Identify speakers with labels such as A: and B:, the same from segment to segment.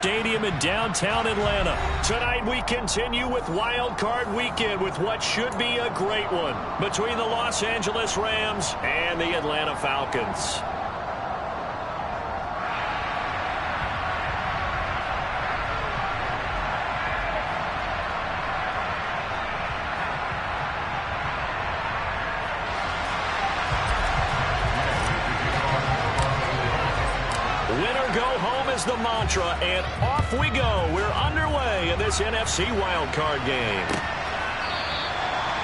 A: Stadium in downtown Atlanta. Tonight we continue with Wild Card Weekend with what should be a great one between the Los Angeles Rams and the Atlanta Falcons. Winner go home is the mantra, and off we go. We're underway in this NFC wildcard game.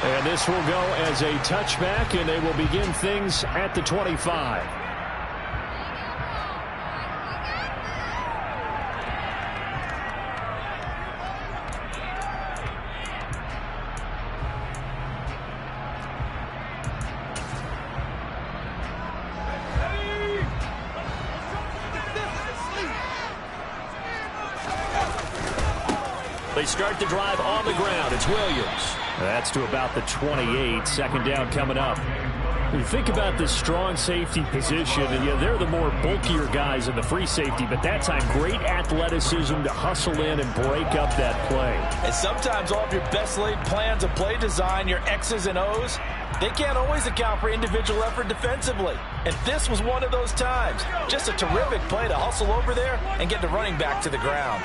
A: And this will go as a touchback, and they will begin things at the 25. They start the drive on the ground. It's Williams. That's to about the 28. Second down coming up. You think about this strong safety position, and yeah, they're the more bulkier guys in the free safety, but that time great athleticism to hustle in and break up that play.
B: And sometimes all of your best laid plans of play design, your X's and O's, they can't always account for individual effort defensively. And this was one of those times. Just a terrific play to hustle over there and get the running back to the ground.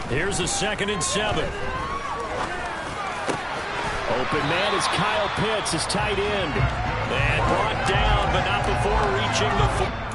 A: Here's a 2nd and 7. Open man is Kyle Pitts, his tight end. And brought down, but not before reaching the...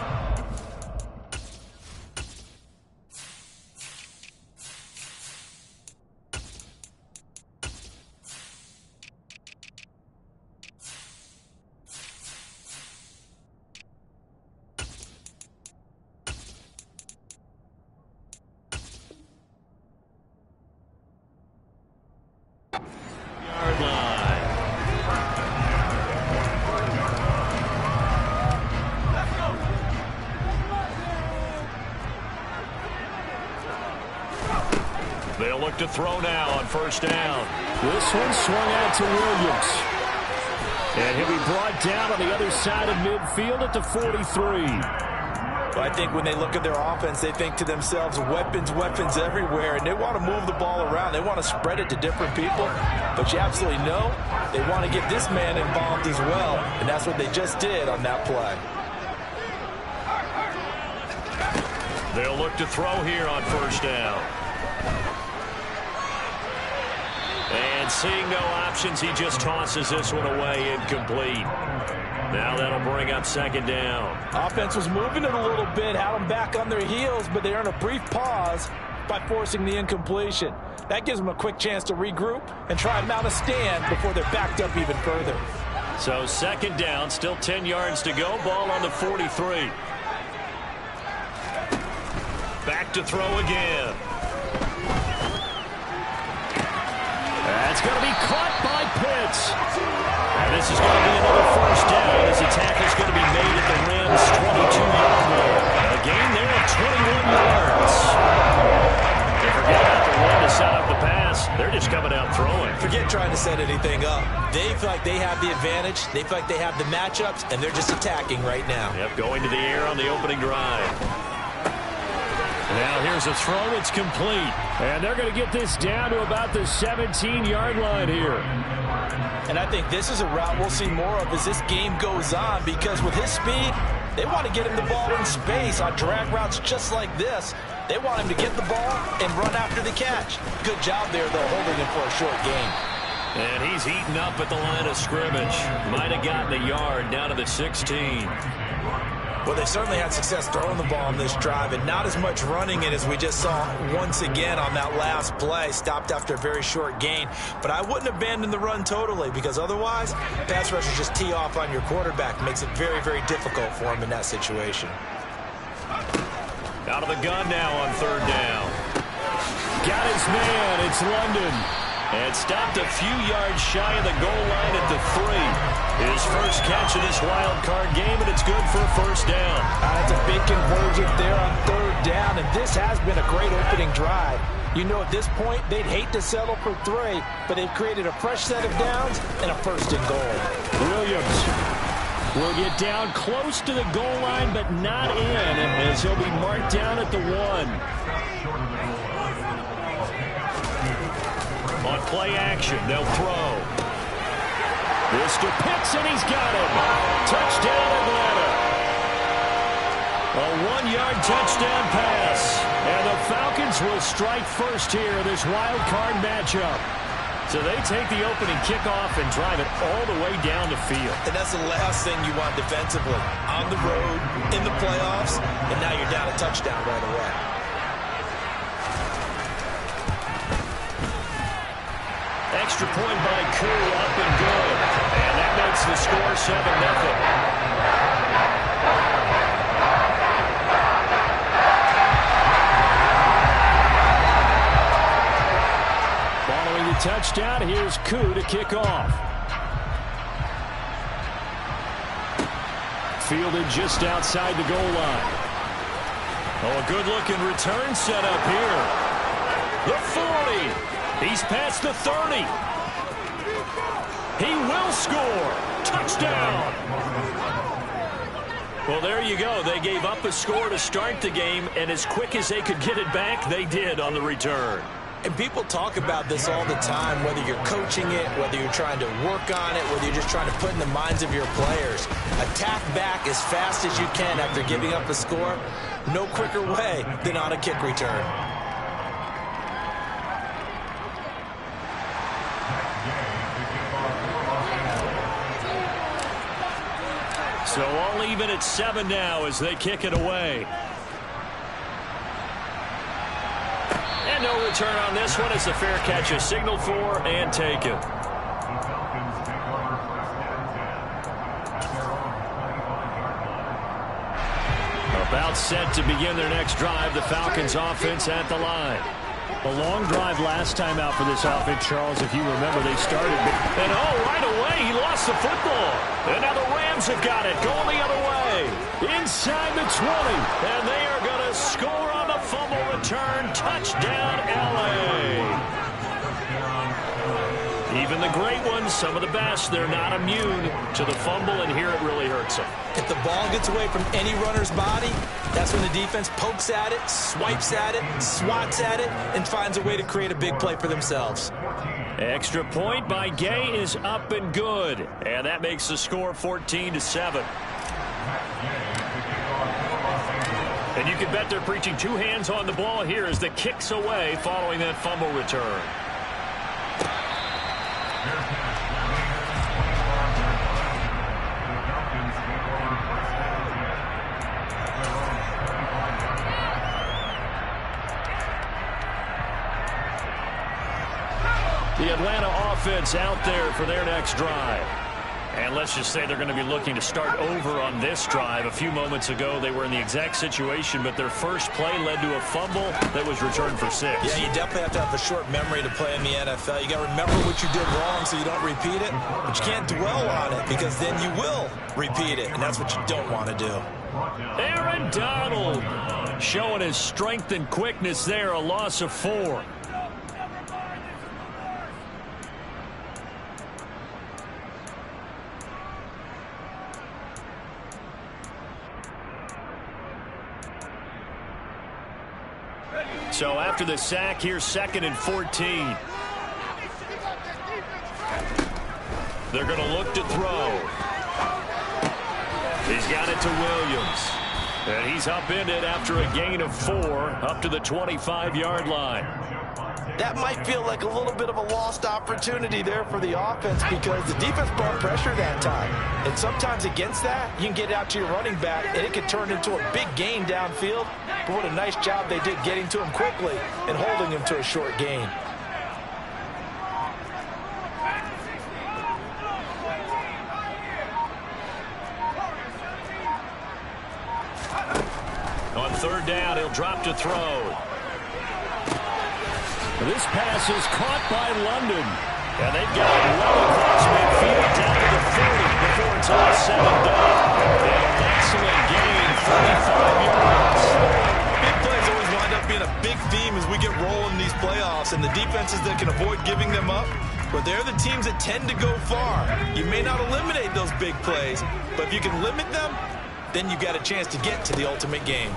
A: They'll look to throw now on first down. This one swung out to Williams. And he'll be brought down on the other side of midfield at the 43.
B: But I think when they look at their offense, they think to themselves, weapons everywhere, and they want to move the ball around. They want to spread it to different people. But you absolutely know they want to get this man involved as well, and that's what they just did on that play.
A: They'll look to throw here on first down. And seeing no options, he just tosses this one away, incomplete. Now that'll bring up 2nd down.
B: Offense was moving it a little bit, had them back on their heels, but they earned a brief pause by forcing the incompletion. That gives them a quick chance to regroup and try and mount a stand before they're backed up even further.
A: So 2nd down, still 10 yards to go, ball on the 43. Back to throw again. That's going to be caught by Pitts. And this is going to be another first down as the tackle's going to be made at the Rams' 22-yard line. A gain there of 21 yards. They forget about the run to set up the pass. They're just coming out throwing.
B: Forget trying to set anything up. They feel like they have the advantage. They feel like they have the matchups, and they're just attacking right now.
A: Yep, going to the air on the opening drive. Now here's a throw. It's complete. And they're going to get this down to about the 17-yard line here.
B: And I think this is a route we'll see more of as this game goes on, because with his speed, they want to get him the ball in space on drag routes just like this. They want him to get the ball and run after the catch. Good job there, though, holding him for a short gain.
A: And he's eaten up at the line of scrimmage. Might have gotten a yard down to the 16.
B: Well, they certainly had success throwing the ball on this drive, and not as much running it as we just saw once again on that last play. Stopped after a very short gain. But I wouldn't abandon the run totally, because otherwise, pass rushers just tee off on your quarterback. Makes it very, very difficult for him in that situation.
A: Out of the gun now on 3rd down. Got his man. It's London. And stopped a few yards shy of the goal line at the 3. His first catch of this wild card game, and it's good for a first down.
B: That's a big conversion there on 3rd down, and this has been a great opening drive. You know, at this point, they'd hate to settle for 3, but they've created a fresh set of downs and a 1st and goal.
A: Williams Will get down close to the goal line, but not in, as he'll be marked down at the 1. On play action, they'll throw. This to Pitts, and he's got him. Touchdown, Atlanta. A 1-yard touchdown pass. And the Falcons will strike first here in this wild card matchup. So they take the opening kickoff and drive it all the way down the field.
B: And that's the last thing you want defensively. On the road, in the playoffs, and now you're down a touchdown right away.
A: Extra point by Koo, up and good. And that makes the score 7-0. Touchdown. Here's Koo to kick off. Fielded just outside the goal line. Oh, a good-looking return set up here. The 40. He's past the 30. He will score. Touchdown. Well, there you go. They gave up a score to start the game, and as quick as they could get it back, they did on the return.
B: And people talk about this all the time, whether you're coaching it, whether you're trying to work on it, whether you're just trying to put in the minds of your players. Attack back as fast as you can after giving up a score. No quicker way than on a kick return.
A: So all even at 7 now as they kick it away. And no return on this one as the fair catch is signaled for and taken. About set to begin their next drive, the Falcons offense at the line. A long drive last time out for this offense, Charles. If you remember, they started. And right away, he lost the football. And now the Rams have got it, going the other way. Inside the 20. And they are going to score on the fumble return. Touchdown, L.A. Even the great ones, some of the best, they're not immune to the fumble, and here it really hurts them.
B: If the ball gets away from any runner's body, that's when the defense pokes at it, swipes at it, swats at it, and finds a way to create a big play for themselves.
A: Extra point by Gay is up and good, and that makes the score 14-7. And you can bet they're preaching two hands on the ball here as the kicks away following that fumble return. The Atlanta offense out there for their next drive. And let's just say they're going to be looking to start over on this drive. A few moments ago, they were in the exact situation, but their first play led to a fumble that was returned for 6.
B: Yeah, you definitely have to have a short memory to play in the NFL. You got to remember what you did wrong so you don't repeat it, but you can't dwell on it because then you will repeat it, and that's what you don't want to do.
A: Aaron Donald showing his strength and quickness there, a loss of 4. So after the sack, here's 2nd and 14. They're going to look to throw. He's got it to Williams. And he's upended after a gain of 4 up to the 25-yard line.
B: That might feel like a little bit of a lost opportunity there for the offense because the defense brought pressure that time. And sometimes against that, you can get out to your running back, and it can turn into a big gain downfield. But what a nice job they did getting to him quickly and holding him to a short gain.
A: On 3rd down, he'll drop to throw. This pass is caught by London. And they've got it well across midfield down to the 30 before it's all said and done. And an excellent gain, 35 yards.
B: Big plays always wind up being a big theme as we get rolling in these playoffs. And the defenses that can avoid giving them up, Well, they're the teams that tend to go far. You may not eliminate those big plays, but if you can limit them, then you've got a chance to get to the ultimate game.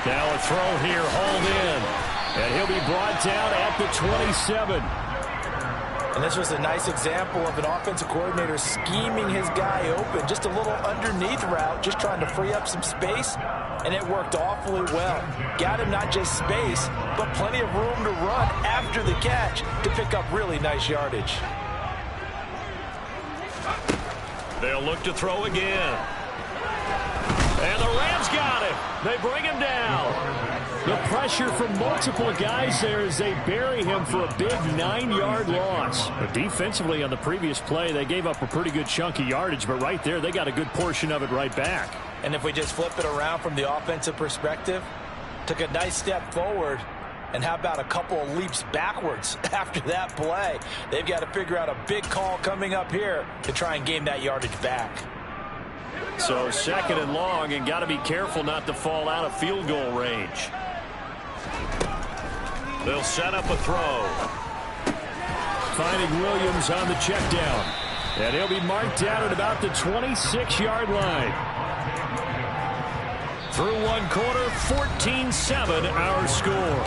A: Now a throw here, hauled in. And he'll be brought down at the 27.
B: And this was a nice example of an offensive coordinator scheming his guy open. Just a little underneath route, just trying to free up some space, and it worked awfully well. Got him not just space, but plenty of room to run after the catch to pick up really nice yardage.
A: They'll look to throw again. And the Rams got him. They bring him down. The pressure from multiple guys there as they bury him for a big 9-yard loss. But defensively on the previous play, they gave up a pretty good chunk of yardage, but right there, they got a good portion of it right back.
B: And if we just flip it around from the offensive perspective, took a nice step forward, and how about a couple of leaps backwards after that play? They've got to figure out a big call coming up here to try and gain that yardage back.
A: So 2nd and long, and got to be careful not to fall out of field goal range. They'll set up a throw. Finding Williams on the check down. And he'll be marked down at about the 26-yard line. Through one quarter, 14-7 our score.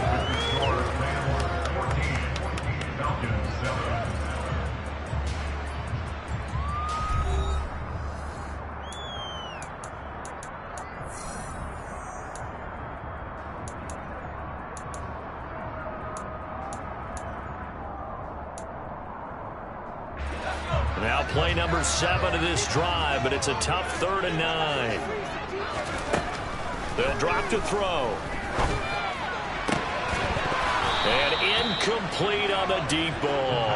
A: Now play number 7 of this drive, but it's a tough 3rd and 9. They'll drop to throw. And incomplete on the deep ball.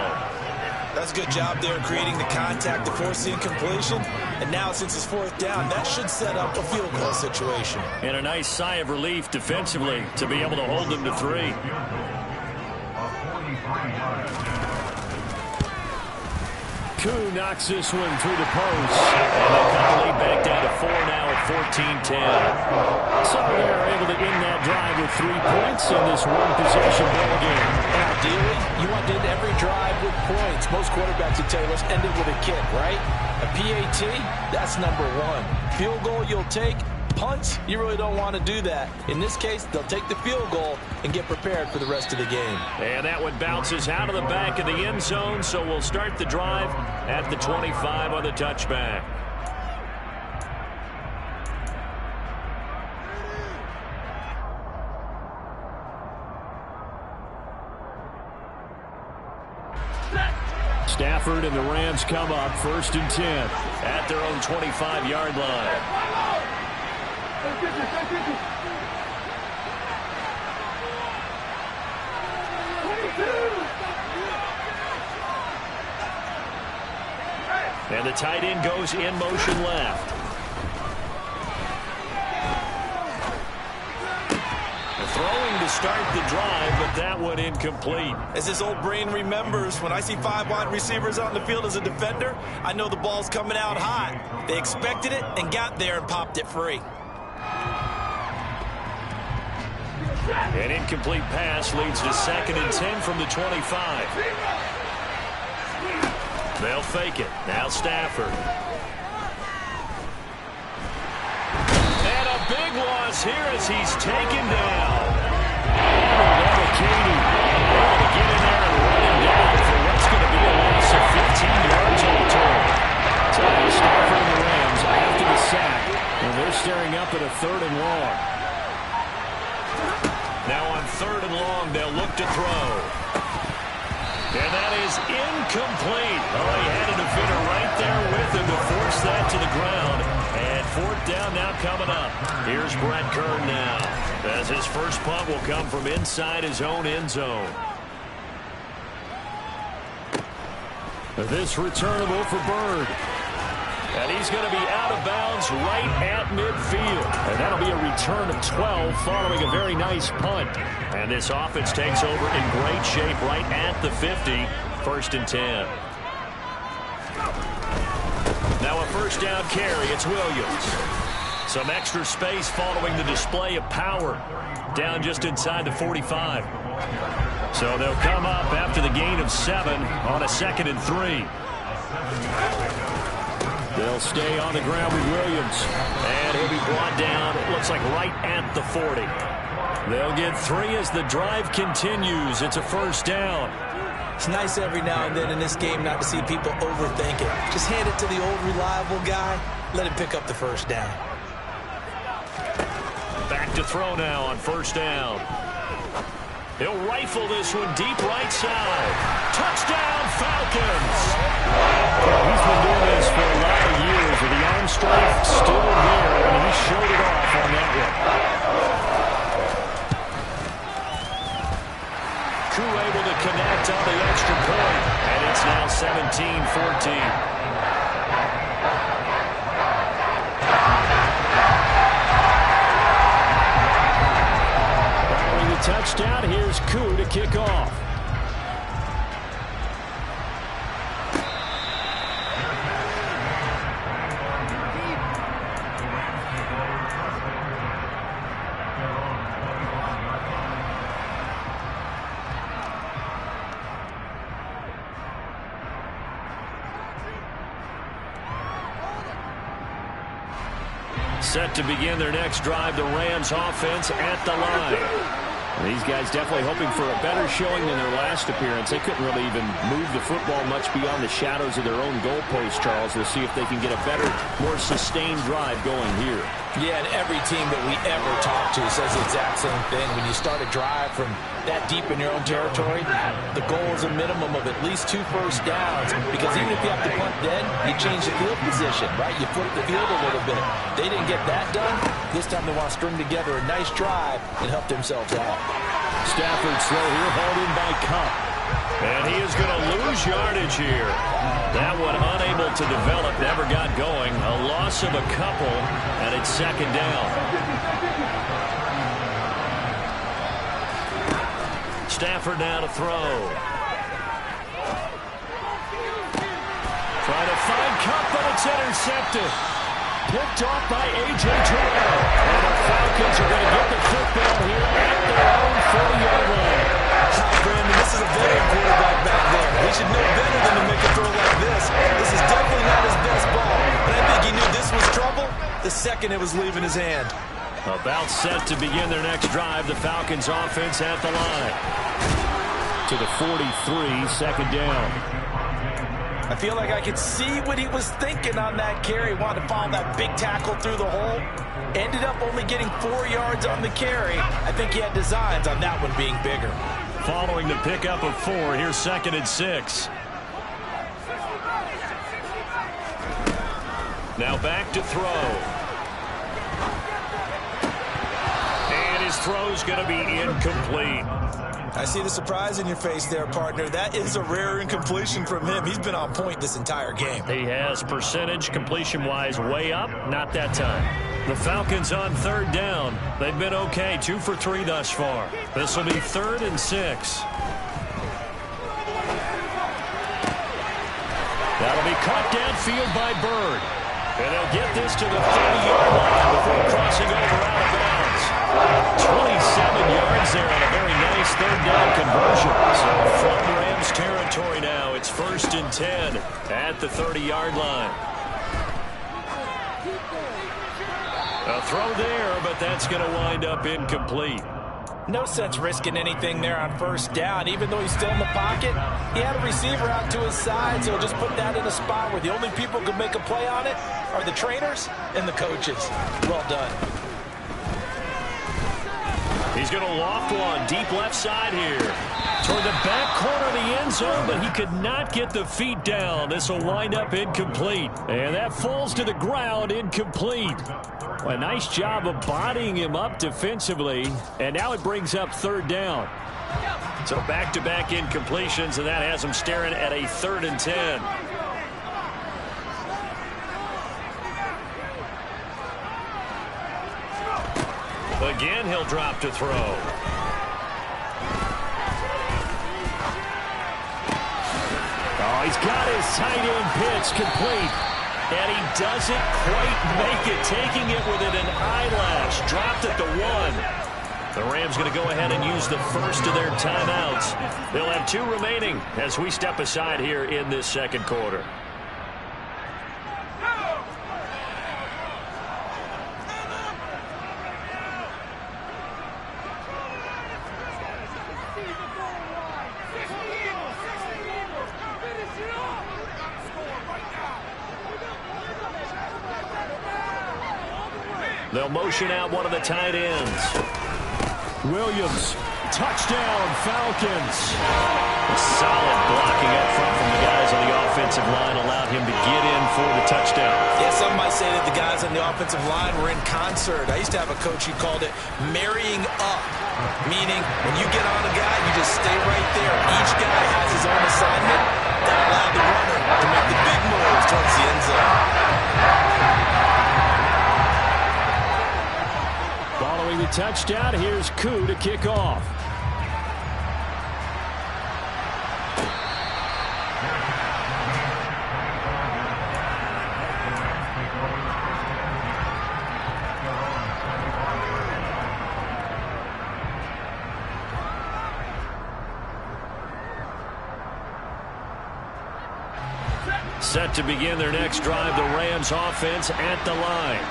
B: That's a good job there creating the contact to force the incompletion. And now since it's 4th down, that should set up a field goal situation.
A: And a nice sigh of relief defensively to be able to hold them to 3. Koo knocks this one through the post. And they cut the lead back down to 4 now at 14-10. So they're able to end that drive with 3 points in this one-possession ball game.
B: And ideally, you want to end every drive with points. Most quarterbacks would tell you, let's end it with a kick, right? A PAT, that's number 1. Field goal you'll take. Punts, you really don't want to do that. In this case, they'll take the field goal and get prepared for the rest of the game.
A: And that one bounces out of the back of the end zone, so we'll start the drive at the 25 on the touchback. Stafford and the Rams come up 1st and 10 at their own 25-yard line. And the tight end goes in motion left. Throwing to start the drive, but that one incomplete.
B: As his old brain remembers, when I see 5 wide receivers on the field as a defender, I know the ball's coming out hot. They expected it and got there and popped it free.
A: An incomplete pass leads to 2nd and 10 from the 25. They'll fake it. Now Stafford. And a big loss here as he's taken down. Katie able to get in there and run him down for what's going to be a loss of 15 yards all total. So Stafford and the Rams after the sack, and they're staring up at a 3rd and long. Now on 3rd and long, they'll look to throw. And that is incomplete. Oh, he had a defender right there with him to force that to the ground. And 4th down now coming up. Here's Brett Kern now, as his first punt will come from inside his own end zone. This returnable for Bird. And he's going to be out of bounds right at midfield. And that'll be a return of 12 following a very nice punt. And this offense takes over in great shape right at the 50. 1st and 10. Now a 1st down carry. It's Williams. Some extra space following the display of power. Down just inside the 45. So they'll come up after the gain of 7 on a 2nd and 3. They'll stay on the ground with Williams. And he'll be brought down, it looks like right at the 40. They'll get 3 as the drive continues. It's a first down.
B: It's nice every now and then in this game not to see people overthink it. Just hand it to the old reliable guy. Let him pick up the first down.
A: Back to throw now on first down. He'll rifle this one deep right side. Touchdown, Falcons! He's been doing this for a lot of years, with the arm strength still there, and he showed it off on that one. Crew able to connect on the extra point, and it's now 17-14. Touchdown. Here's Koo to kick off. Set to begin their next drive, the Rams offense at the line. These guys definitely hoping for a better showing than their last appearance. They couldn't really even move the football much beyond the shadows of their own goalpost, Charles. We'll see if they can get a better, more sustained drive going here.
B: Yeah, and every team that we ever talk to says the exact same thing. When you start a drive from that deep in your own territory, the goal is a minimum of at least 2 first downs, because even if you have to punt then, you change the field position, right? You flip the field a little bit. They didn't get that done. This time they want to string together a nice drive and help themselves out.
A: Stafford's throw here, hauled in by Cup. And he is going to lose yardage here. That one unable to develop, never got going. A loss of a couple, and it's 2nd down. Stafford now to throw. Trying to find Cup, but it's intercepted. Picked off by A.J. Terrell. And the Falcons are going to get the football here at their own 40-yard line.
B: Brandon, this is a veteran quarterback back there. He should know better than to make a throw like this. This is definitely not his best ball. And I think he knew this was trouble the second it was leaving his hand.
A: About set to begin their next drive, the Falcons offense at the line. To the 43, 2nd down.
B: I feel like I could see what he was thinking on that carry. Wanted to follow that big tackle through the hole. Ended up only getting 4 yards on the carry. I think he had designs on that one being bigger.
A: Following the pickup of 4, here's 2nd and 6. Now back to throw. And his throw's going to be incomplete.
B: I see the surprise in your face there, partner. That is a rare incompletion from him. He's been on point this entire game.
A: He has percentage completion-wise way up. Not that time. The Falcons on 3rd down. They've been okay. 2 for 3 thus far. This will be 3rd and 6. That'll be caught downfield by Bird. And they'll get this to the 30-yard line before crossing over out of bounds. 27 yards there on a very nice 3rd down conversion. So from Rams territory now, it's 1st and 10 at the 30-yard line. A throw there, but that's going to wind up incomplete.
B: No sense risking anything there on 1st down. Even though he's still in the pocket, he had a receiver out to his side, so just put that in a spot where the only people who can make a play on it are the trainers and the coaches. Well done.
A: He's going to loft one deep left side here. Toward the back corner of the end zone, but he could not get the feet down. This will wind up incomplete. And that falls to the ground, incomplete. A nice job of bodying him up defensively. And now it brings up 3rd down. So back-to-back incompletions, and that has him staring at a 3rd and 10. Again, he'll drop to throw. Oh, he's got his tight end pitch complete. And he doesn't quite make it, taking it within an eyelash. Dropped at the 1. The Rams going to go ahead and use the first of their timeouts. They'll have 2 remaining as we step aside here in this second quarter. They'll motion out one of the tight ends. Williams, touchdown, Falcons. A solid blocking up front from the guys on the offensive line allowed him to get in for the touchdown.
B: Yeah, some might say that the guys on the offensive line were in concert. I used to have a coach who called it marrying up, meaning when you get on a guy, you just stay right there. Each guy has his own assignment. That allowed the runner to make the big moves towards the end zone.
A: Following the touchdown, here's Koo to kick off. Set to begin their next drive, the Rams offense at the line.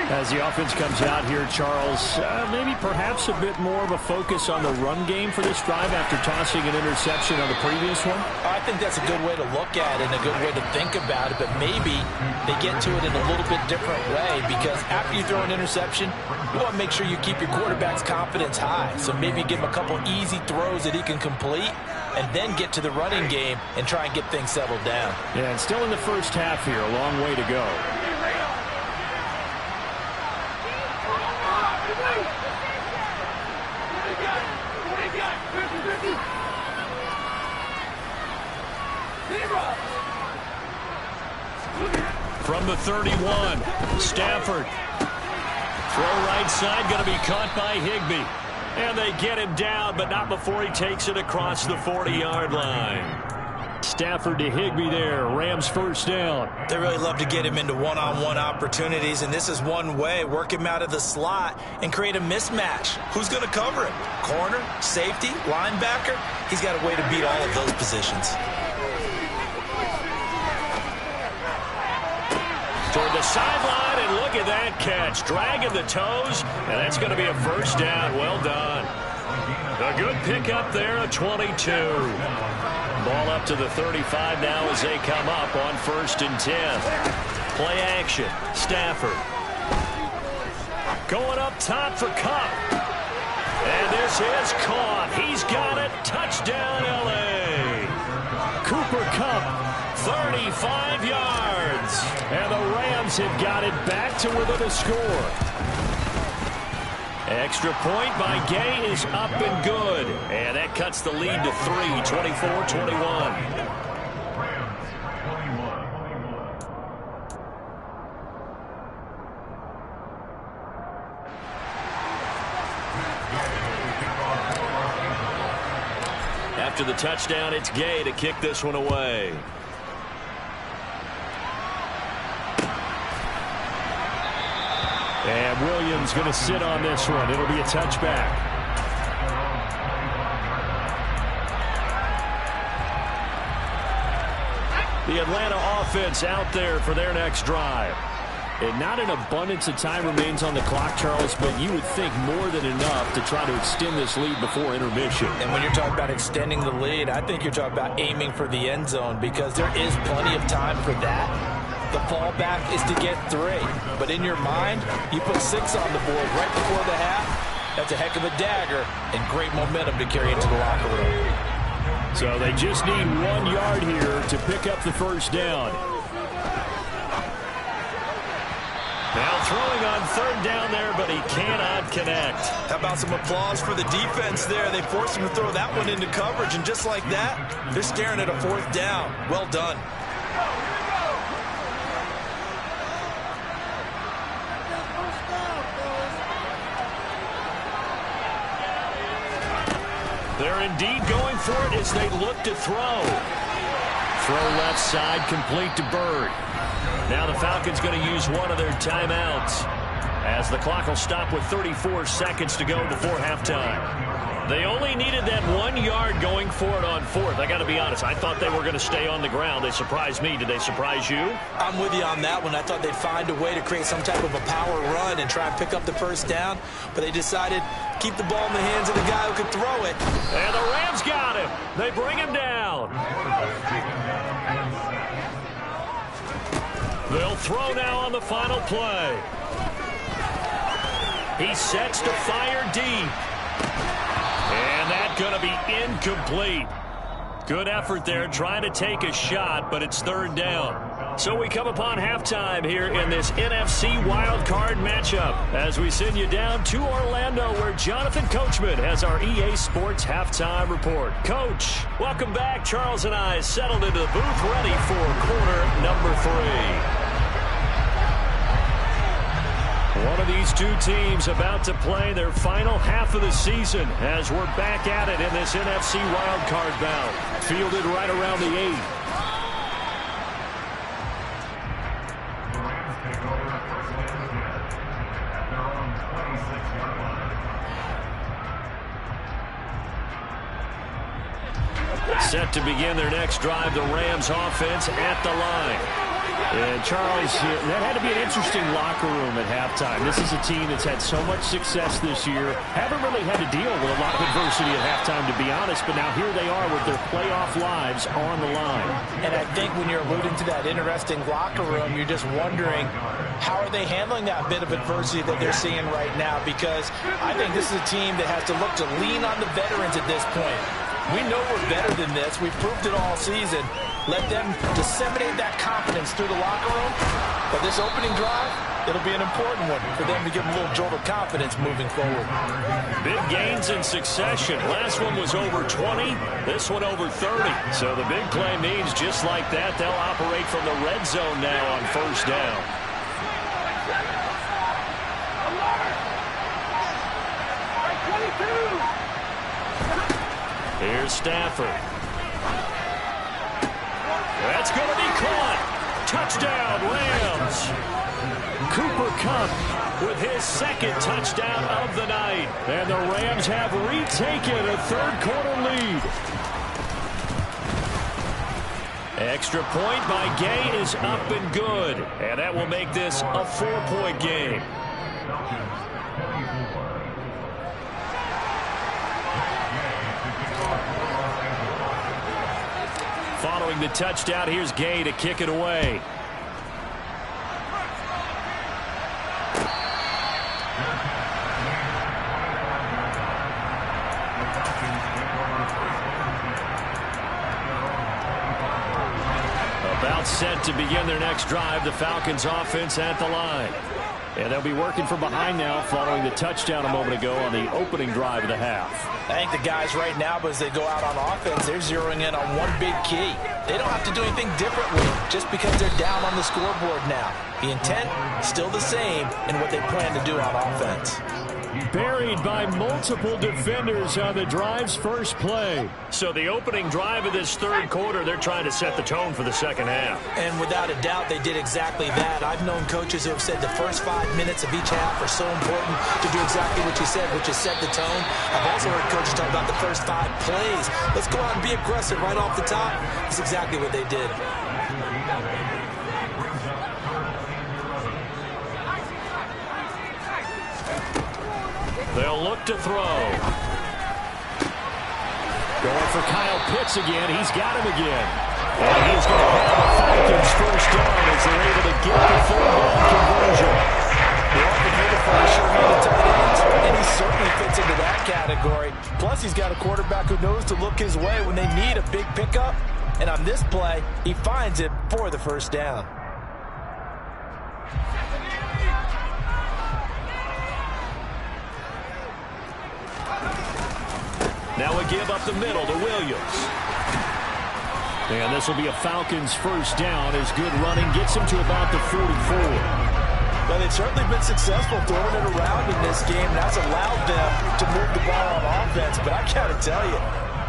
A: As the offense comes out here, Charles, maybe perhaps a bit more of a focus on the run game for this drive after tossing an interception on the previous one?
B: I think that's a good way to look at it and a good way to think about it, but maybe they get to it in a little bit different way because after you throw an interception, you want to make sure you keep your quarterback's confidence high. So maybe give him a couple easy throws that he can complete and then get to the running game and try and get things settled down.
A: Yeah, and still in the first half here, a long way to go. From the 31, Stafford. Throw right side, going to be caught by Higbee. And they get him down, but not before he takes it across the 40-yard line. Stafford to Higbee there. Rams first down.
B: They really love to get him into one-on-one opportunities, and this is one way. Work him out of the slot and create a mismatch. Who's going to cover him? Corner, safety, linebacker? He's got a way to beat all of those positions.
A: Toward the sideline, and look at that catch. Dragging the toes, and that's going to be a first down. Well done. A good pickup there, a 22. Ball up to the 35 now as they come up on 1st and 10. Play action. Stafford. Going up top for Kupp. And this is caught. He's got it. Touchdown, L.A. Cooper Kupp, 35 yards. And the Rams have got it back to within a score. Extra point by Gay is up and good. And that cuts the lead to 3, 24-21. After the touchdown, it's Gay to kick this one away. And Williams going to sit on this one. It'll be a touchback. The Atlanta offense out there for their next drive. And not an abundance of time remains on the clock, Charles, but you would think more than enough to try to extend this lead before intermission.
B: And when you're talking about extending the lead, I think you're talking about aiming for the end zone because there is plenty of time for that. The fallback is to get 3. But in your mind, you put 6 on the board right before the half. That's a heck of a dagger and great momentum to carry into the locker room.
A: So they just need 1 yard here to pick up the first down. Now throwing on 3rd down there, but he cannot connect.
B: How about some applause for the defense there? They forced him to throw that one into coverage, and just like that, they're staring at a 4th down. Well done.
A: They're indeed going for it as they look to throw. Throw left side, complete to Bird. Now the Falcons going to use one of their timeouts, as the clock will stop with 34 seconds to go before halftime. They only needed that 1 yard going for it on fourth. I got to be honest, I thought they were going to stay on the ground. They surprised me. Did they surprise you?
B: I'm with you on that one. I thought they'd find a way to create some type of a power run and try and pick up the first down, but they decided to keep the ball in the hands of the guy who could throw it.
A: And the Rams got him. They bring him down. They'll throw now on the final play. He sets to fire deep. And that's going to be incomplete. Good effort there trying to take a shot, but it's third down. So we come upon halftime here in this NFC wildcard matchup as we send you down to Orlando, where Jonathan Coachman has our EA Sports halftime report. Coach, welcome back. Charles and I settled into the booth ready for quarter number 3. One of these two teams about to play their final half of the season as we're back at it in this NFC wildcard bout. Fielded right around the 8. Set to begin their next drive, the Rams offense at the line. And Charles, that had to be an interesting locker room at halftime. This is a team that's had so much success this year. Haven't really had to deal with a lot of adversity at halftime, to be honest, but now here they are with their playoff lives on the line.
B: And I think when you're alluding to that interesting locker room, you're just wondering, how are they handling that bit of adversity that they're seeing right now? Because I think this is a team that has to look to lean on the veterans at this point. We know we're better than this. We've proved it all season. Let them disseminate that confidence through the locker room. But this opening drive, it'll be an important one for them to give them a little jolt of confidence moving forward.
A: Big gains in succession. Last one was over 20. This one over 30. So the big play means just like that, they'll operate from the red zone now on first down. Here's Stafford. That's going to be caught. Touchdown, Rams. Cooper Kupp with his second touchdown of the night. And the Rams have retaken a third-quarter lead. Extra point by Gay is up and good. And that will make this a 4-point game. Following the touchdown, here's Gay to kick it away. About set to begin their next drive, the Falcons offense at the line. And they'll be working from behind now following the touchdown a moment ago on the opening drive of the half.
B: I think the guys right now, as they go out on offense, they're zeroing in on one big key. They don't have to do anything differently just because they're down on the scoreboard now. The intent, still the same in what they plan to do on offense.
A: Buried by multiple defenders on the drive's first play. So the opening drive of this third quarter, they're trying to set the tone for the second half.
B: And without a doubt, they did exactly that. I've known coaches who have said the first 5 minutes of each half are so important to do exactly what you said, which is set the tone. I've also heard coaches talk about the first 5 plays. Let's go out and be aggressive right off the top. That's exactly what they did.
A: They'll look to throw. Going for Kyle Pitts again. He's got him again. And he's going to have the Falcons first down as they're able to get the third down conversion.
B: They often need a for sure-handed tight ends, and he certainly fits into that category. Plus, he's got a quarterback who knows to look his way when they need a big pickup. And on this play, he finds it for the first down.
A: Now a give up the middle to Williams. And this will be a Falcons first down as good running gets him to about the 44.
B: Well, they've certainly been successful throwing it around in this game. That's allowed them to move the ball on offense. But I got to tell you,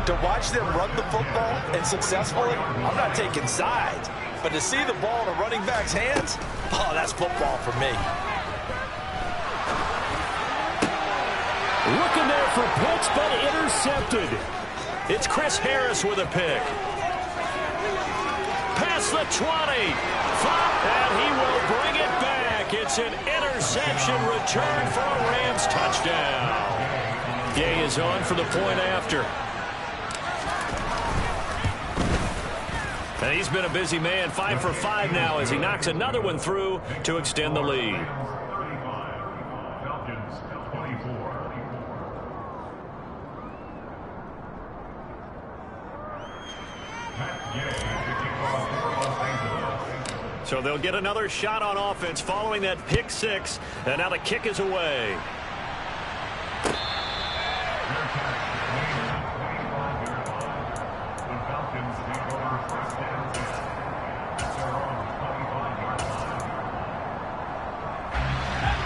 B: To watch them run the football and successfully, I'm not taking sides. But to see the ball in a running back's hands, oh, that's football for me.
A: Looking there for Pitts, but intercepted. It's Chris Harris with a pick. Past the 20. And he will bring it back. It's an interception return for a Rams touchdown. Gay is on for the point after. And he's been a busy man, 5 for 5 now as he knocks another one through to extend the lead. So they'll get another shot on offense following that pick 6, and now the kick is away.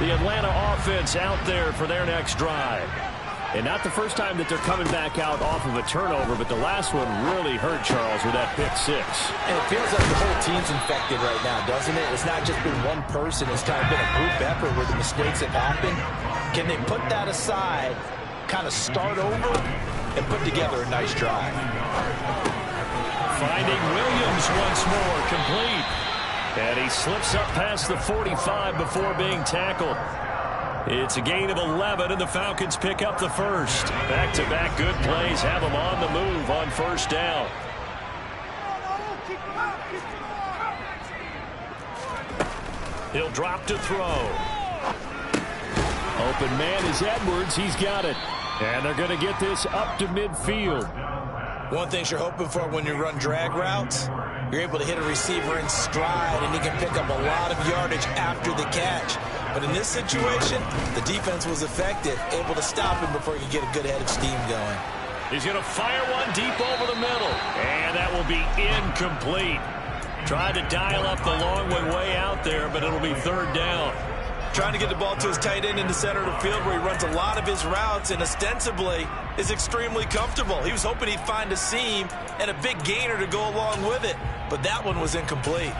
A: The Atlanta offense out there for their next drive. And not the first time that they're coming back out off of a turnover, but the last one really hurt Charles with that pick 6.
B: And it feels like the whole team's infected right now, doesn't it? It's not just been one person. It's kind of been a group effort where the mistakes have happened. Can they put that aside, kind of start over, and put together a nice drive?
A: Finding Williams once more, complete. And he slips up past the 45 before being tackled. It's a gain of 11, and the Falcons pick up the first. Back-to-back good plays have them on the move on first down. He'll drop to throw. Open man is Edwards. He's got it. And they're going to get this up to midfield.
B: One thing you're hoping for when you run drag routes, you're able to hit a receiver in stride, and he can pick up a lot of yardage after the catch. But in this situation, the defense was effective, able to stop him before he could get a good head of steam going.
A: He's going to fire one deep over the middle. And that will be incomplete. Tried to dial up the long one way out there, but it'll be third down.
B: Trying to get the ball to his tight end in the center of the field where he runs a lot of his routes and ostensibly is extremely comfortable. He was hoping he'd find a seam and a big gainer to go along with it, but that one was incomplete.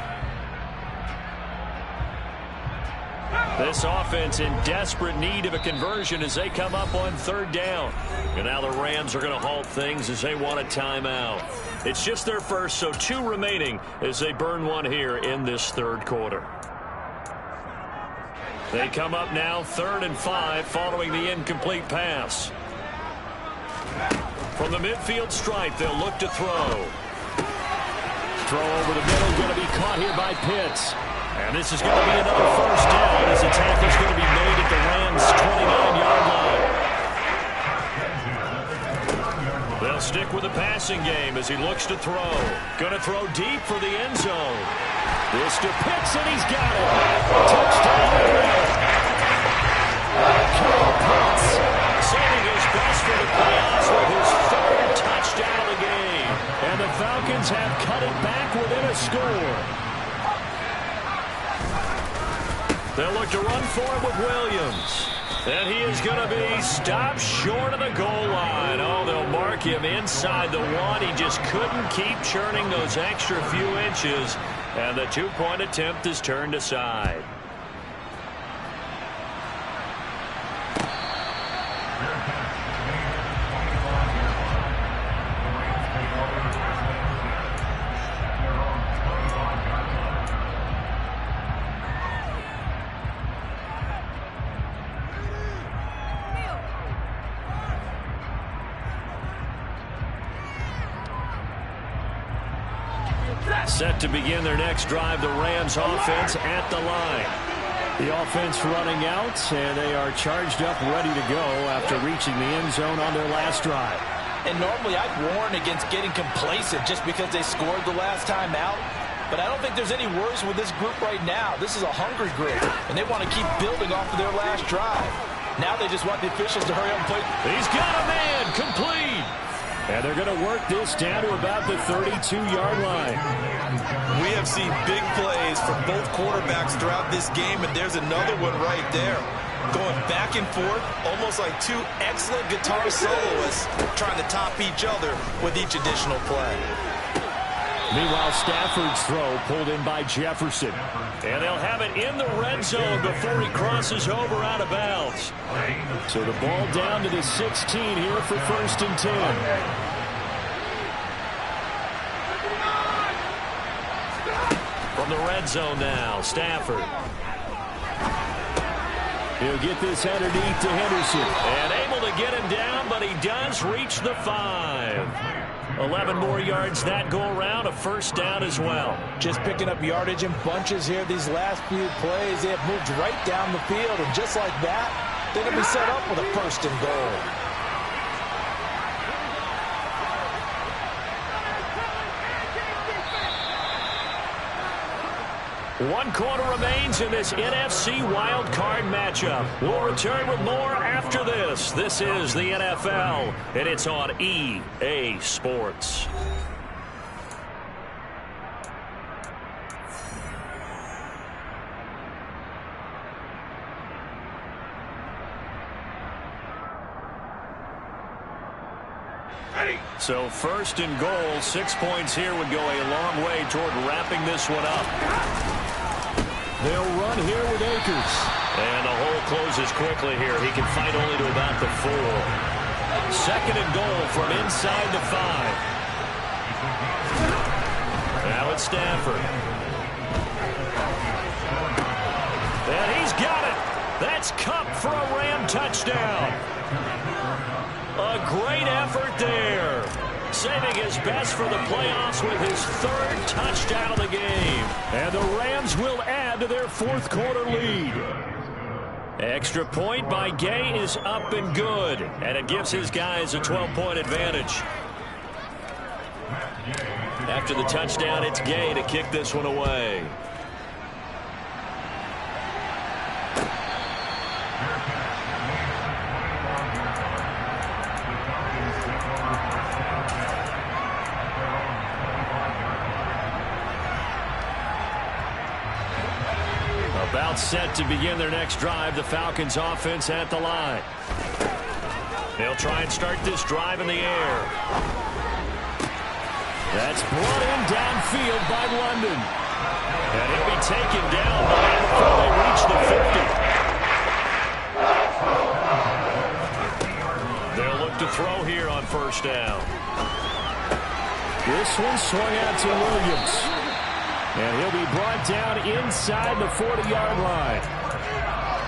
A: This offense in desperate need of a conversion as they come up on third down. And now the Rams are going to halt things as they want a timeout. It's just their first, so 2 remaining as they burn one here in this third quarter. They come up now 3rd and 5 following the incomplete pass. From the midfield stripe, they'll look to throw. Throw over the middle, going to be caught here by Pitts. And this is going to be another first down as the tackle's going to be made at the Rams' 29-yard line. They'll stick with the passing game as he looks to throw. Going to throw deep for the end zone. This to Pitts, and he's got it. Touchdown. Pitts saving his best for the playoffs with his 3rd touchdown of the game. And the Falcons have cut it back within a score. They'll look to run for it with Williams. And he is going to be stopped short of the goal line. Oh, they'll mark him inside the 1. He just couldn't keep churning those extra few inches. And the 2-point attempt is turned aside. Set to begin their next drive, the Rams offense at the line. The offense running out, and they are charged up, ready to go after reaching the end zone on their last drive.
B: And normally I'd warn against getting complacent just because they scored the last time out. But I don't think there's any worries with this group right now. This is a hungry group, and they want to keep building off of their last drive. Now they just want the officials to hurry up and play.
A: He's got a man, complete. And they're going to work this down to about the 32-yard line.
B: We have seen big plays from both quarterbacks throughout this game, and there's another one right there. going back and forth, almost like two excellent guitar soloists trying to top each other with each additional play.
A: Meanwhile, Stafford's throw pulled in by Jefferson. And they'll have it in the red zone before he crosses over out of bounds. So the ball down to the 16 here for 1st and 10. From the red zone now, Stafford. He'll get this underneath to Henderson. And able to get him down, but he does reach the 5. 11 more yards that go around, a 1st down as well.
B: Just picking up yardage in bunches here these last few plays. They have moved right down the field, and just like that, they're going to be set up with a 1st and goal.
A: One quarter remains in this NFC wildcard matchup. We'll return with more after this. This is the NFL, and it's on EA Sports. So 1st and goal, 6 points here would go a long way toward wrapping this one up. They'll run here with Akers. And the hole closes quickly here. He can fight only to about the 4. 2nd and goal from inside the 5. Now it's Stafford. And he's got it. That's Kupp for a Ram touchdown. A great effort there. Saving his best for the playoffs with his 3rd touchdown of the game. And the Rams will add to their 4th quarter lead. Extra point by Gay is up and good. And it gives his guys a 12-point advantage. After the touchdown, it's Gay to kick this one away. About set to begin their next drive. The Falcons offense at the line. They'll try and start this drive in the air. That's brought in downfield by London. And he'll be taken down before they reach the 50. They'll look to throw here on 1st down. This one swung out to Williams. And he'll be brought down inside the 40-yard line.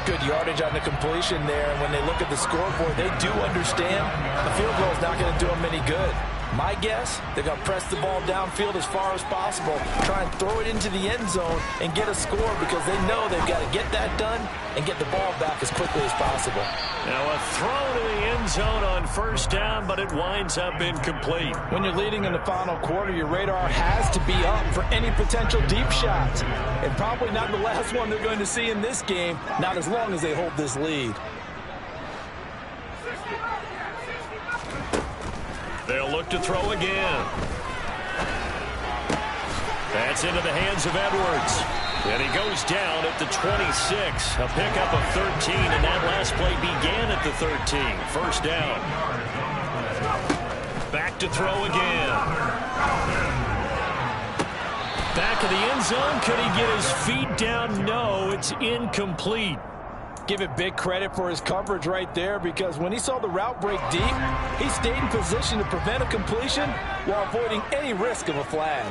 B: Good yardage on the completion there. And when they look at the scoreboard, they do understand the field goal is not going to do them any good. My guess, they're going to press the ball downfield as far as possible, try and throw it into the end zone and get a score because they know they've got to get that done and get the ball back as quickly as possible.
A: Now a throw to the end zone on 1st down, but it winds up incomplete.
B: When you're leading in the final quarter, your radar has to be up for any potential deep shots. And probably not the last one they're going to see in this game, not as long as they hold this lead.
A: They'll look to throw again. That's into the hands of Edwards. And he goes down at the 26. A pickup of 13, and that last play began at the 13. 1st down. Back to throw again. Back of the end zone. Could he get his feet down? No, it's incomplete.
B: Give it big credit for his coverage right there because when he saw the route break deep, he stayed in position to prevent a completion while avoiding any risk of a flag.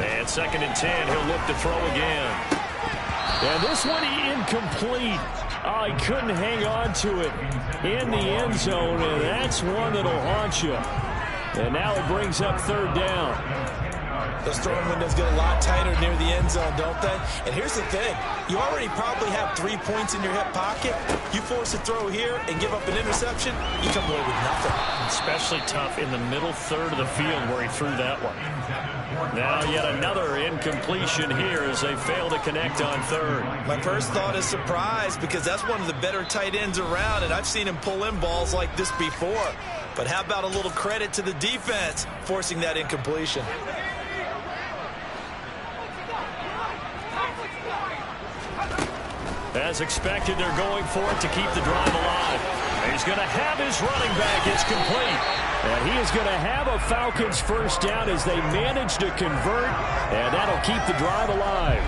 A: And 2nd and 10, he'll look to throw again. And this one incomplete. Oh, he couldn't hang on to it in the end zone, and that's one that'll haunt you. And now it brings up 3rd down.
B: Those throwing windows get a lot tighter near the end zone, don't they? And here's the thing. You already probably have 3 points in your hip pocket. You force a throw here and give up an interception, you come away with nothing.
A: Especially tough in the middle 3rd of the field where he threw that one. Now yet another incompletion here as they fail to connect on 3rd.
B: My first thought is surprise because that's one of the better tight ends around, and I've seen him pull in balls like this before. But how about a little credit to the defense forcing that incompletion?
A: As expected, they're going for it to keep the drive alive. He's going to have his running back. It's complete. And he is going to have a Falcons first down as they manage to convert, and that'll keep the drive alive.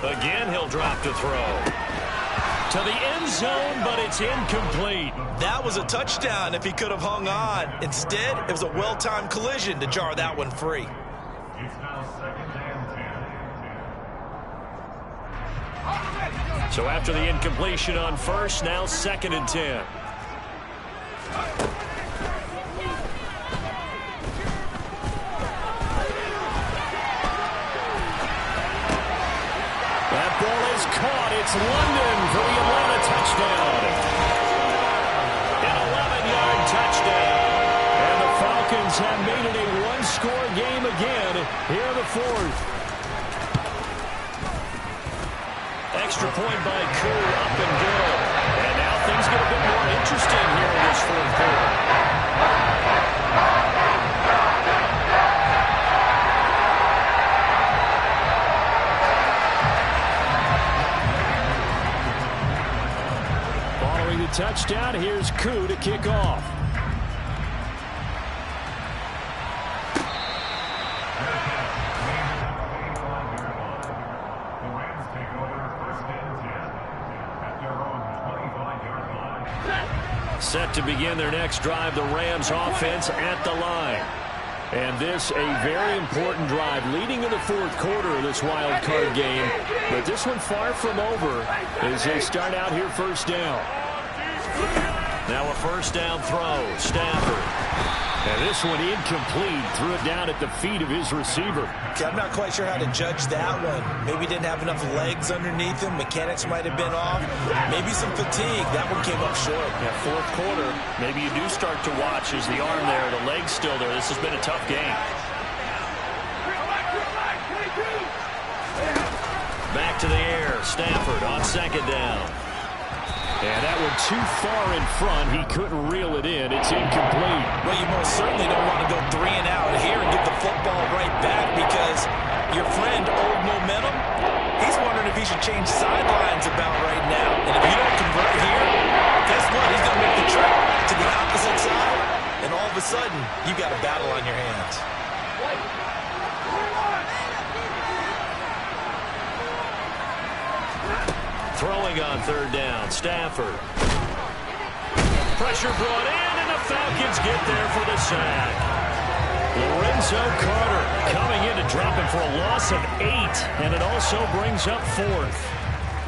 A: Again, he'll drop to throw. To the end zone, but it's incomplete.
B: That was a touchdown if he could have hung on. Instead, it was a well-timed collision to jar that one free.
A: So after the incompletion on first, now 2nd and 10. That ball is caught. It's London for the Atlanta touchdown. An 11-yard touchdown. And the Falcons have made it a one-score game again here in the 4th. Extra point by Koo, up and good. And now things get a bit more interesting here in this 4th quarter. Following the touchdown, here's Koo to kick off. Set to begin their next drive, the Rams offense at the line. And this a very important drive leading in the 4th quarter of this wild card game. But this one far from over as they start out here first down. Now a first down throw, Stafford. And this one incomplete, threw it down at the feet of his receiver.
B: Okay, I'm not quite sure how to judge that one. Maybe didn't have enough legs underneath him. Mechanics might have been off. Maybe some fatigue. That one came up short.
A: Yeah, 4th quarter, maybe you do start to watch as the arm there, the leg's still there. This has been a tough game. Back to the air, Stafford on 2nd down. And that one too far in front. He couldn't reel it in. It's incomplete.
B: Well, you most certainly don't want to go 3 and out here and get the football right back because your friend, Old Momentum, he's wondering if he should change sidelines about right now. And if you don't convert here, guess what? He's going to make the trip to the opposite side, and all of a sudden, you got a battle on your hands.
A: Throwing on 3rd down, Stafford. Pressure brought in, and the Falcons get there for the sack. Lorenzo Carter coming in to drop him for a loss of 8, and it also brings up 4th.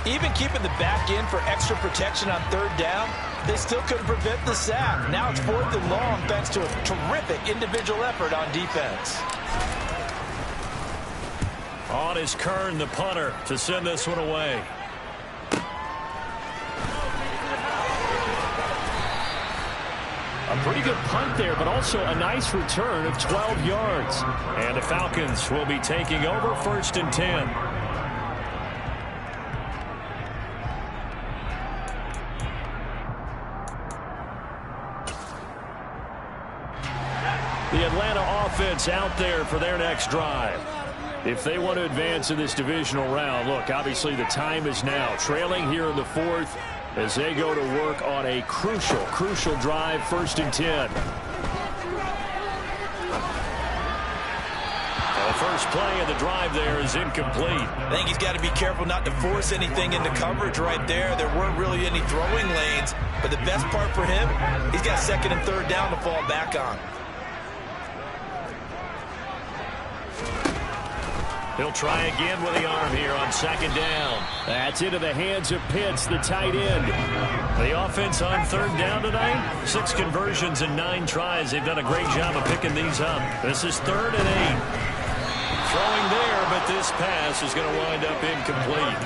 B: Even keeping the back in for extra protection on 3rd down, they still couldn't prevent the sack. Now it's 4th and long thanks to a terrific individual effort on defense.
A: On is Kern, the punter, to send this one away. A pretty good punt there, but also a nice return of 12 yards. And the Falcons will be taking over 1st and 10. The Atlanta offense out there for their next drive. If they want to advance in this divisional round, look, obviously the time is now. Trailing here in the 4th. As they go to work on a crucial drive, 1st and 10. The first play of the drive there is incomplete.
B: I think he's got to be careful not to force anything into coverage right there. There weren't really any throwing lanes, but the best part for him, he's got 2nd and 3rd down to fall back on.
A: He'll try again with the arm here on 2nd down. That's into the hands of Pitts, the tight end. The offense on 3rd down tonight, 6 conversions and 9 tries. They've done a great job of picking these up. This is 3rd and 8. Throwing there, but this pass is going to wind up incomplete.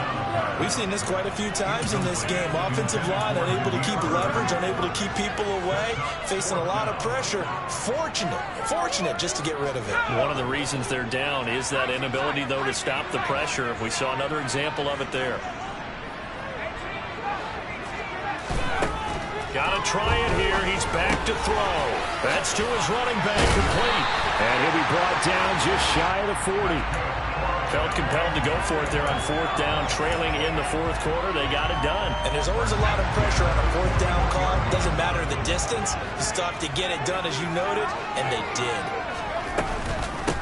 B: We've seen this quite a few times in this game. Offensive line unable to keep leverage, unable to keep people away, facing a lot of pressure. Fortunate just to get rid of it.
A: One of the reasons they're down is that inability, though, to stop the pressure. We saw another example of it there. Got to try it here. He's back to throw. That's to his running back, complete. And he'll be brought down just shy of the 40.
C: Felt compelled to go for it there on fourth down, trailing in the fourth quarter. They got it done.
B: And there's always a lot of pressure on a fourth down call. Doesn't matter the distance. You stop to get it done, as you noted, and they did.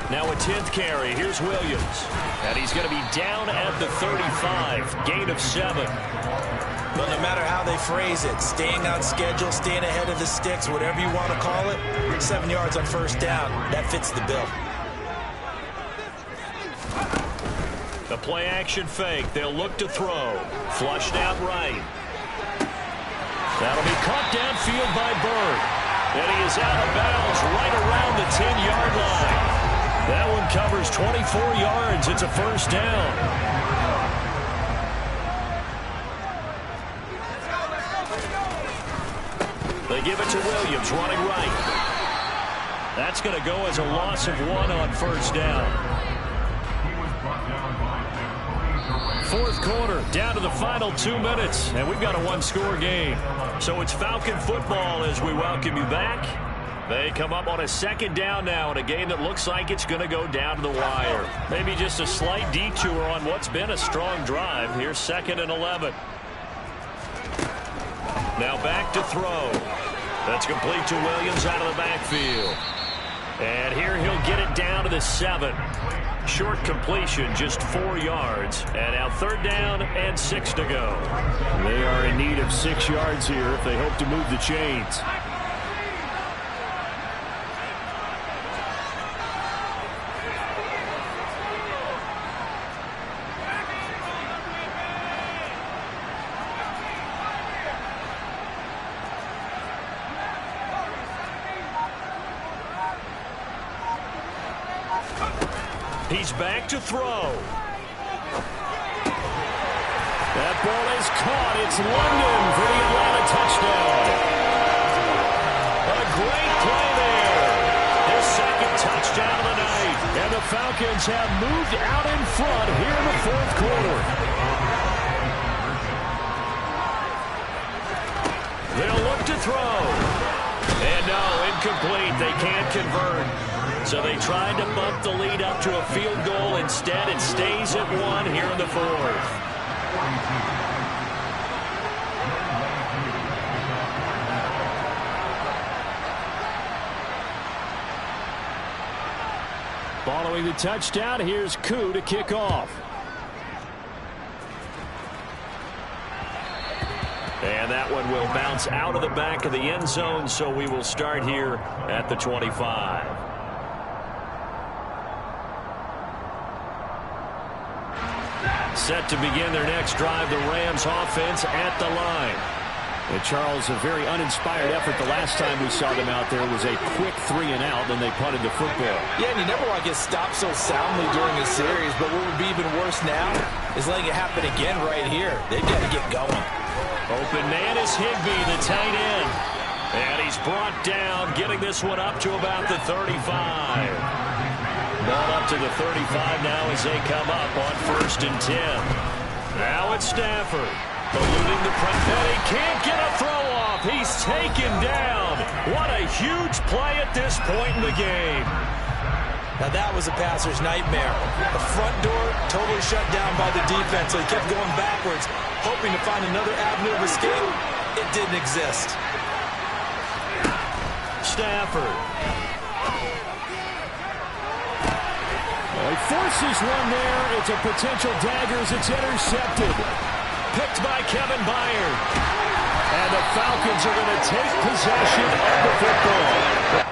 A: Now a 10th carry. Here's Williams. And he's going to be down at the 35. Gain of 7.
B: But no matter how they phrase it, staying on schedule, staying ahead of the sticks, whatever you want to call it, 7 yards on first down, that fits the bill.
A: The play-action fake. They'll look to throw. Flushed out right. That'll be caught downfield by Bird. And he is out of bounds right around the 10-yard line. That one covers 24 yards. It's a first down. They give it to Williams, running right. That's going to go as a loss of 1 on first down. Fourth quarter, down to the final 2 minutes, and we've got a one-score game. So it's Falcon football as we welcome you back. They come up on a second down now in a game that looks like it's going to go down to the wire. Maybe just a slight detour on what's been a strong drive. Here's 2nd and 11. Now back to throw. That's complete to Williams out of the backfield. And here he'll get it down to the 7. Short completion, just 4 yards. And now 3rd down and 6 to go. They are in need of 6 yards here if they hope to move the chains. He's back to throw. That ball is caught. It's London for the Atlanta touchdown. A great play there. His 2nd touchdown of the night. And the Falcons have moved out in front here in the fourth quarter. They'll look to throw. And no, incomplete. They can't convert. So they tried to bump the lead up to a field goal. Instead, it stays at 1 here in the fourth. Following the touchdown, here's Koo to kick off. And that one will bounce out of the back of the end zone, so we will start here at the 25. Set to begin their next drive, the Rams offense at the line. And Charles, a very uninspired effort the last time we saw them out there was a quick 3 and out, then they punted the football.
B: Yeah, and you never want to get stopped so soundly during a series, but what would be even worse now is letting it happen again right here. They've got to get going.
A: Open man is Higbee, the tight end. And he's brought down, getting this one up to about the 35. Ball up to the 35 now as they come up on 1st and 10. Now it's Stafford. Eluding the pressure. And he can't get a throw off. He's taken down. What a huge play at this point in the game.
B: Now that was a passer's nightmare. The front door totally shut down by the defense, so he kept going backwards, hoping to find another avenue of escape. It didn't exist.
A: Stafford. He forces one there. It's a potential dagger as it's intercepted. Picked by Kevin Byard. And the Falcons are going to take possession of the football.